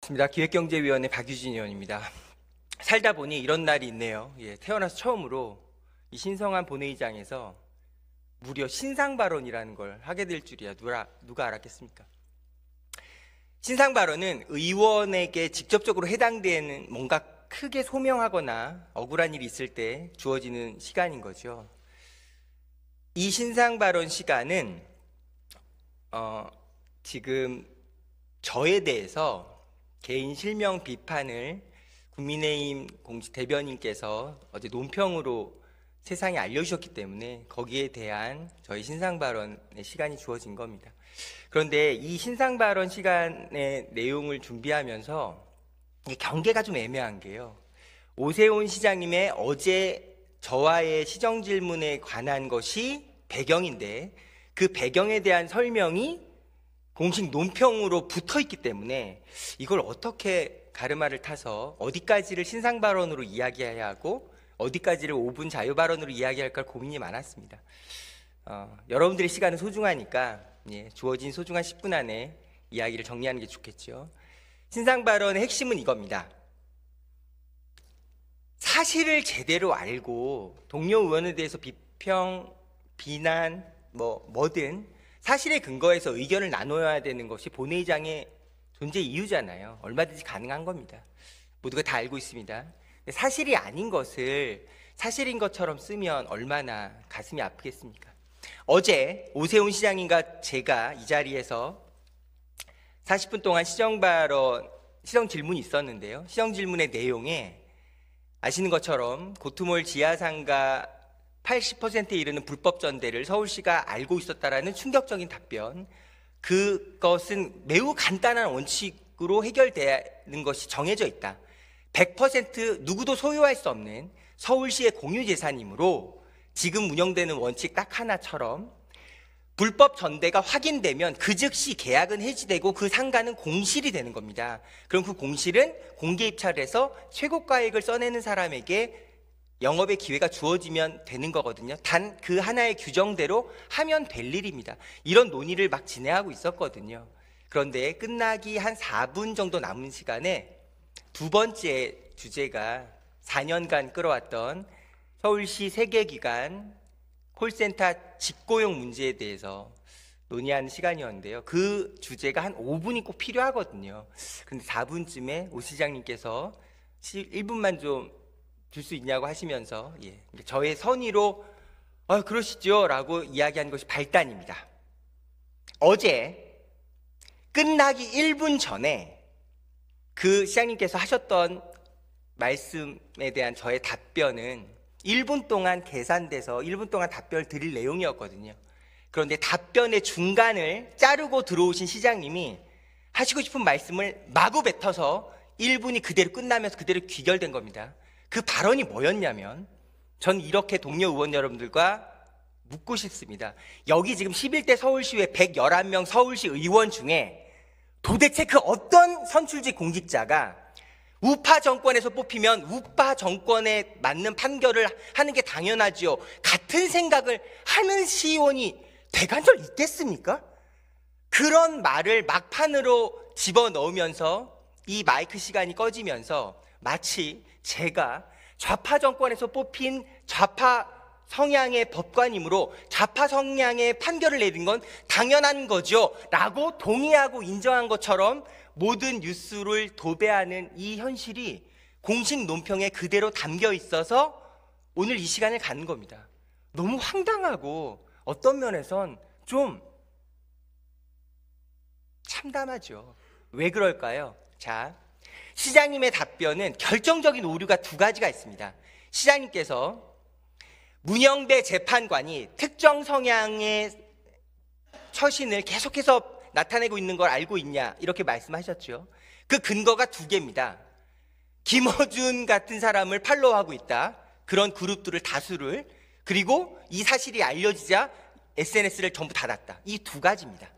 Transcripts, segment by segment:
반갑습니다. 기획경제위원회 박유진 의원입니다. 살다 보니 이런 날이 있네요. 태어나서 처음으로 이 신성한 본회의장에서 무려 신상발언이라는 걸 하게 될 줄이야 누가 알았겠습니까? 신상발언은 의원에게 직접적으로 해당되는 뭔가 크게 소명하거나 억울한 일이 있을 때 주어지는 시간인 거죠. 이 신상발언 시간은 지금 저에 대해서 개인 실명 비판을 국민의힘 공식 대변인께서 어제 논평으로 세상에 알려주셨기 때문에 거기에 대한 저희 신상발언의 시간이 주어진 겁니다. 그런데 이 신상발언 시간의 내용을 준비하면서 경계가 좀 애매한 게요. 오세훈 시장님의 어제 저와의 시정질문에 관한 것이 배경인데 그 배경에 대한 설명이 공식 논평으로 붙어있기 때문에 이걸 어떻게 가르마를 타서 어디까지를 신상발언으로 이야기해야 하고 어디까지를 5분 자유발언으로 이야기할까 고민이 많았습니다. 여러분들의 시간은 소중하니까 주어진 소중한 10분 안에 이야기를 정리하는 게 좋겠죠. 신상발언의 핵심은 이겁니다. 사실을 제대로 알고 동료 의원에 대해서 비평, 비난, 뭐든 사실에 근거해서 의견을 나눠야 되는 것이 본회의장의 존재 이유잖아요. 얼마든지 가능한 겁니다. 모두가 다 알고 있습니다. 사실이 아닌 것을 사실인 것처럼 쓰면 얼마나 가슴이 아프겠습니까? 어제 오세훈 시장님과 제가 이 자리에서 40분 동안 시정 질문이 있었는데요. 시정 질문의 내용에 아시는 것처럼 고투몰 지하상가 80%에 이르는 불법 전대를 서울시가 알고 있었다라는 충격적인 답변, 그것은 매우 간단한 원칙으로 해결되는 것이 정해져 있다. 100% 누구도 소유할 수 없는 서울시의 공유재산이므로 지금 운영되는 원칙 딱 하나처럼 불법 전대가 확인되면 그 즉시 계약은 해지되고 그 상가는 공실이 되는 겁니다. 그럼 그 공실은 공개 입찰을 해서 최고가액을 써내는 사람에게 영업의 기회가 주어지면 되는 거거든요. 단 그 하나의 규정대로 하면 될 일입니다. 이런 논의를 막 진행하고 있었거든요. 그런데 끝나기 한 4분 정도 남은 시간에 두 번째 주제가 4년간 끌어왔던 서울시 세계기관 콜센터 직고용 문제에 대해서 논의하는 시간이었는데요. 그 주제가 한 5분이 꼭 필요하거든요. 그런데 4분쯤에 오 시장님께서 1분만 좀 줄 수 있냐고 하시면서 저의 선의로 그러시죠 라고 이야기한 것이 발단입니다. 어제 끝나기 1분 전에 그 시장님께서 하셨던 말씀에 대한 저의 답변은 1분 동안 계산돼서 1분 동안 답변을 드릴 내용이었거든요. 그런데 답변의 중간을 자르고 들어오신 시장님이 하시고 싶은 말씀을 마구 뱉어서 1분이 그대로 끝나면서 그대로 귀결된 겁니다. 그 발언이 뭐였냐면, 전 이렇게 동료 의원 여러분들과 묻고 싶습니다. 여기 지금 11대 서울시의 111명 서울시 의원 중에 도대체 그 어떤 선출직 공직자가 우파 정권에서 뽑히면 우파 정권에 맞는 판결을 하는 게 당연하지요. 같은 생각을 하는 시의원이 대간절 있겠습니까? 그런 말을 막판으로 집어넣으면서 이 마이크 시간이 꺼지면서 마치 제가 좌파 정권에서 뽑힌 좌파 성향의 법관이므로 좌파 성향의 판결을 내린 건 당연한 거죠 라고 동의하고 인정한 것처럼 모든 뉴스를 도배하는 이 현실이 공식 논평에 그대로 담겨 있어서 오늘 이 시간을 갖는 겁니다. 너무 황당하고 어떤 면에선 좀 참담하죠. 왜 그럴까요? 자, 시장님의 답변은 결정적인 오류가 두 가지가 있습니다. 시장님께서 문영배 재판관이 특정 성향의 처신을 계속해서 나타내고 있는 걸 알고 있냐 이렇게 말씀하셨죠. 그 근거가 두 개입니다. 김어준 같은 사람을 팔로우하고 있다. 그런 그룹들을 다수를. 그리고 이 사실이 알려지자 SNS를 전부 닫았다. 이 두 가지입니다.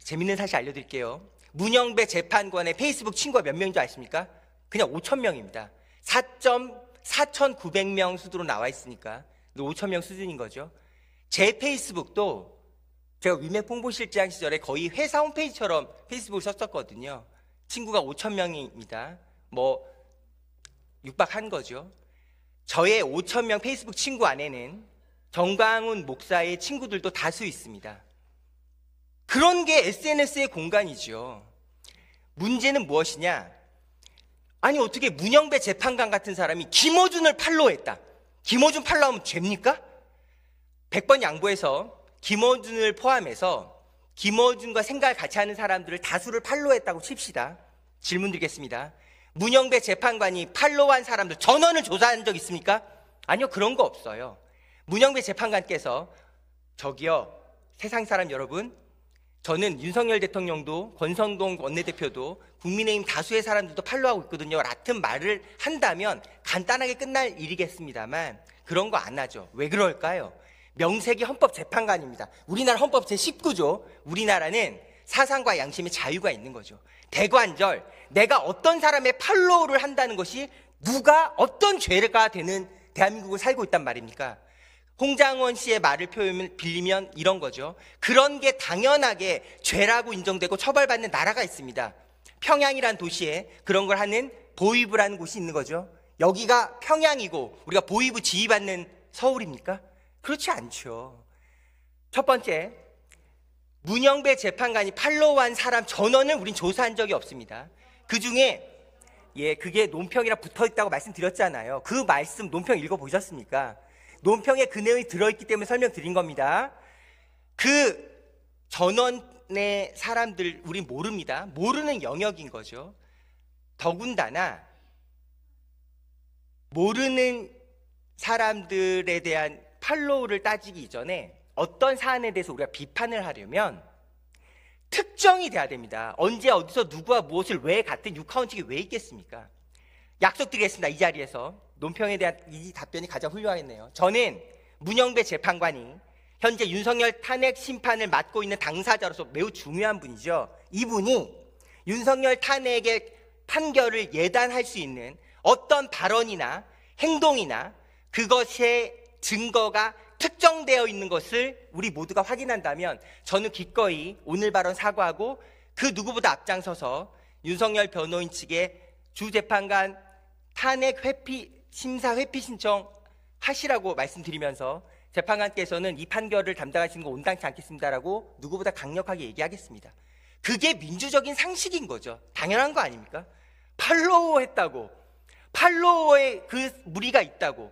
재밌는 사실 알려드릴게요. 문영배 재판관의 페이스북 친구가 몇 명인 줄 아십니까? 그냥 5,000명입니다. 4,900명 수두로 나와 있으니까 5,000명 수준인 거죠. 제 페이스북도 제가 위맥 홍보실장 시절에 거의 회사 홈페이지처럼 페이스북을 썼었거든요. 친구가 5,000명입니다. 뭐 육박한 거죠. 저의 5,000명 페이스북 친구 안에는 정광훈 목사의 친구들도 다수 있습니다. 그런 게 SNS의 공간이죠. 문제는 무엇이냐? 아니 어떻게 문영배 재판관 같은 사람이 김어준을 팔로우했다. 김어준 팔로우하면 죄입니까? 100번 양보해서 김어준을 포함해서 김어준과 생각을 같이 하는 사람들을 다수를 팔로우했다고 칩시다. 질문 드리겠습니다. 문영배 재판관이 팔로우한 사람들 전원을 조사한 적 있습니까? 아니요, 그런 거 없어요. 문영배 재판관께서 저기요, 세상 사람 여러분, 저는 윤석열 대통령도 권성동 원내대표도 국민의힘 다수의 사람들도 팔로우하고 있거든요. 같은 말을 한다면 간단하게 끝날 일이겠습니다만 그런 거 안 하죠. 왜 그럴까요? 명색이 헌법재판관입니다. 우리나라 헌법 제19조, 우리나라는 사상과 양심의 자유가 있는 거죠. 대관절, 내가 어떤 사람의 팔로우를 한다는 것이 누가 어떤 죄가 되는 대한민국을 살고 있단 말입니까? 홍장원 씨의 말을 빌리면 이런 거죠. 그런 게 당연하게 죄라고 인정되고 처벌받는 나라가 있습니다. 평양이란 도시에 그런 걸 하는 보위부라는 곳이 있는 거죠. 여기가 평양이고 우리가 보위부 지휘받는 서울입니까? 그렇지 않죠. 첫 번째, 문영배 재판관이 팔로우한 사람 전원을 우린 조사한 적이 없습니다. 그 중에 그게 논평이랑 붙어있다고 말씀드렸잖아요. 그 말씀 논평 읽어보셨습니까? 논평에 그 내용이 들어있기 때문에 설명드린 겁니다. 그 전원의 사람들 우린 모릅니다. 모르는 영역인 거죠. 더군다나 모르는 사람들에 대한 팔로우를 따지기 이전에 어떤 사안에 대해서 우리가 비판을 하려면 특정이 돼야 됩니다. 언제 어디서 누구와 무엇을 왜 같은 유카운팅이 왜 있겠습니까? 약속드리겠습니다. 이 자리에서 논평에 대한 이 답변이 가장 훌륭하겠네요. 저는 문영배 재판관이 현재 윤석열 탄핵 심판을 맡고 있는 당사자로서 매우 중요한 분이죠. 이분이 윤석열 탄핵의 판결을 예단할 수 있는 어떤 발언이나 행동이나 그것의 증거가 특정되어 있는 것을 우리 모두가 확인한다면 저는 기꺼이 오늘 발언 사과하고 그 누구보다 앞장서서 윤석열 변호인 측에 주 재판관 탄핵 심사 회피 신청 하시라고 말씀드리면서 재판관께서는 이 판결을 담당하시는 거 온당치 않겠습니다라고 누구보다 강력하게 얘기하겠습니다. 그게 민주적인 상식인 거죠. 당연한 거 아닙니까? 팔로우했다고, 팔로워에 그 무리가 있다고,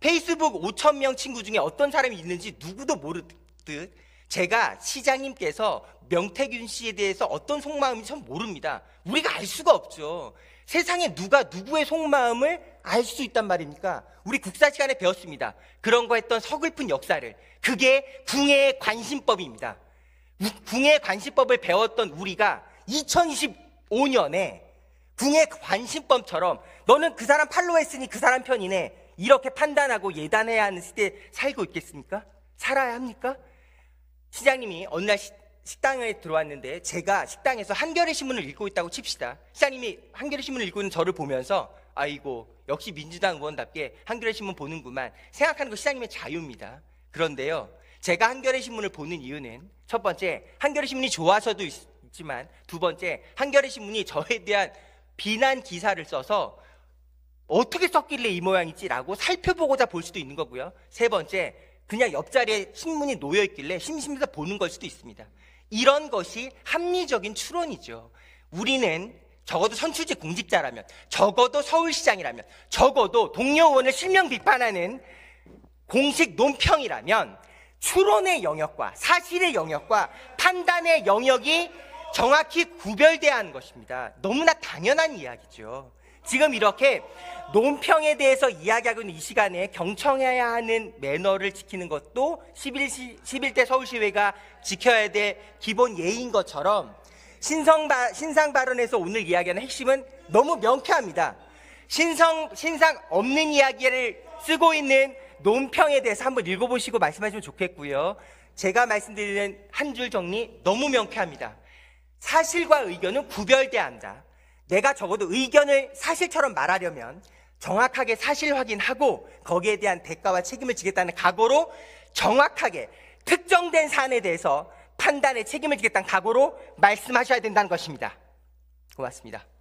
페이스북 5,000명 친구 중에 어떤 사람이 있는지 누구도 모르듯 제가 시장님께서 명태균 씨에 대해서 어떤 속마음인지 전 모릅니다. 우리가 알 수가 없죠. 세상에 누가 누구의 속마음을 알 수 있단 말입니까? 우리 국사 시간에 배웠습니다. 그런 거 했던 서글픈 역사를. 그게 궁예의 관심법입니다. 궁예의 관심법을 배웠던 우리가 2025년에 궁예 관심법처럼 너는 그 사람 팔로우했으니 그 사람 편이네 이렇게 판단하고 예단해야 하는 시대에 살고 있겠습니까? 살아야 합니까? 시장님이 어느 날 식당에 들어왔는데 제가 식당에서 한겨레 신문을 읽고 있다고 칩시다. 시장님이 한겨레 신문을 읽고 있는 저를 보면서 아이고 역시 민주당 의원답게 한겨레 신문 보는구만 생각하는 거 시장님의 자유입니다. 그런데요, 제가 한겨레 신문을 보는 이유는 첫 번째, 한겨레 신문이 좋아서도 있지만 두 번째, 한겨레 신문이 저에 대한 비난 기사를 써서 어떻게 썼길래 이 모양이지라고 살펴보고자 볼 수도 있는 거고요. 세 번째, 그냥 옆자리에 신문이 놓여 있길래 심심해서 보는 걸 수도 있습니다. 이런 것이 합리적인 추론이죠. 우리는 적어도 선출직 공직자라면, 적어도 서울시장이라면, 적어도 동료 의원을 실명 비판하는 공식 논평이라면 추론의 영역과 사실의 영역과 판단의 영역이 정확히 구별돼야 하는 것입니다. 너무나 당연한 이야기죠. 지금 이렇게 논평에 대해서 이야기하고 있는 이 시간에 경청해야 하는 매너를 지키는 것도 11대 서울시의회가 지켜야 될 기본 예의인 것처럼 신상 발언에서 오늘 이야기하는 핵심은 너무 명쾌합니다. 신상 없는 이야기를 쓰고 있는 논평에 대해서 한번 읽어보시고 말씀하시면 좋겠고요. 제가 말씀드리는 한 줄 정리 너무 명쾌합니다. 사실과 의견은 구별돼야 한다. 내가 적어도 의견을 사실처럼 말하려면 정확하게 사실 확인하고 거기에 대한 대가와 책임을 지겠다는 각오로 정확하게 특정된 사안에 대해서 판단에 책임을 지겠다는 각오로 말씀하셔야 된다는 것입니다. 고맙습니다.